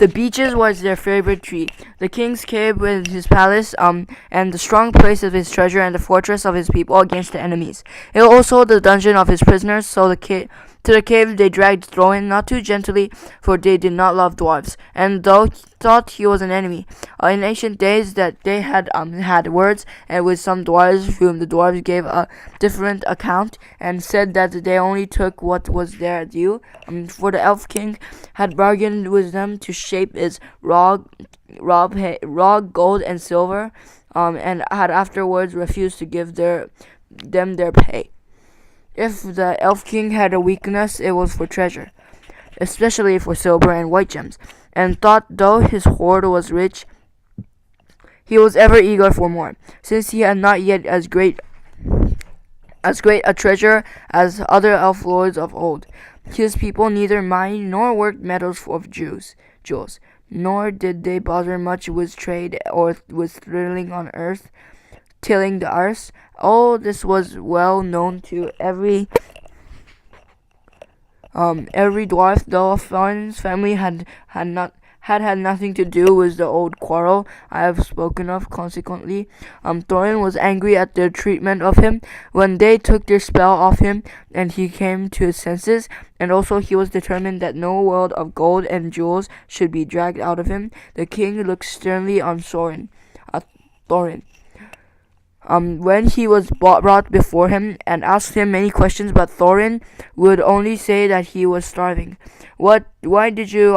The beaches was their favorite tree, the king's cave with his palace, and the strong place of his treasure and the fortress of his people against the enemies. It was also the dungeon of his prisoners, so to the cave they dragged Thorin, not too gently, for they did not love dwarves, and though thought he was an enemy. In ancient days that they had words and with some dwarves whom the dwarves gave a different account and said that they only took what was their due. For the elf king had bargained with them to shape his raw gold and silver, and had afterwards refused to give them their pay. If the elf king had a weakness, it was for treasure, especially for silver and white gems, and thought though his hoard was rich, he was ever eager for more, since he had not yet as great a treasure as other elf lords of old. His people neither mined nor worked metals of jewels, nor did they bother much with trade or with tilling the earth. All this was well known to every dwarf, though Thorin's family had nothing to do with the old quarrel I have spoken of. Consequently, Thorin was angry at their treatment of him when they took their spell off him, and he came to his senses. And also he was determined that no world of gold and jewels should be dragged out of him. The king looked sternly on Thorin. When he was brought before him and asked him many questions, but Thorin would only say that he was starving. Why did you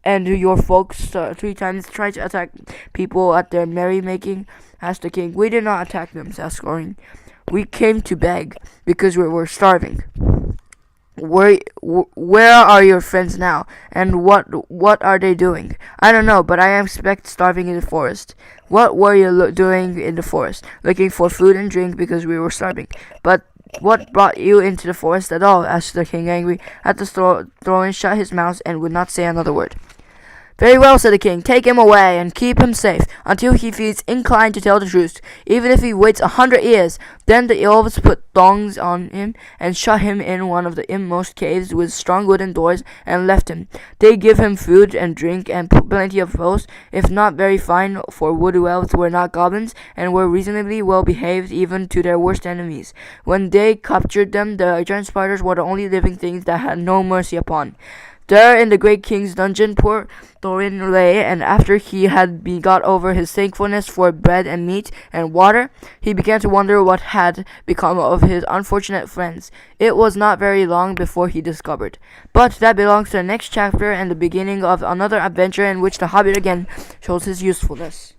and your folks 3 times try to attack people at their merrymaking? Asked the king. We did not attack them, said Thorin. We came to beg because we were starving. Where are your friends now, and what are they doing? I don't know, but I expect starving in the forest. What were you doing in the forest? Looking for food and drink because we were starving. But what brought you into the forest at all? Asked the king, angry at the Thorin shut his mouth and would not say another word. Very well, said the king. Take him away and keep him safe until he feels inclined to tell the truth, even if he waits 100 years. Then the elves put thongs on him and shut him in one of the inmost caves with strong wooden doors and left him. They give him food and drink and plenty of clothes, if not very fine, for wood elves were not goblins and were reasonably well behaved even to their worst enemies. When they captured them, the giant spiders were the only living things that had no mercy upon. There in the great king's dungeon poor Thorin lay, and after he had got over his thankfulness for bread and meat and water, he began to wonder what had become of his unfortunate friends. It was not very long before he discovered. But that belongs to the next chapter and the beginning of another adventure in which the Hobbit again shows his usefulness.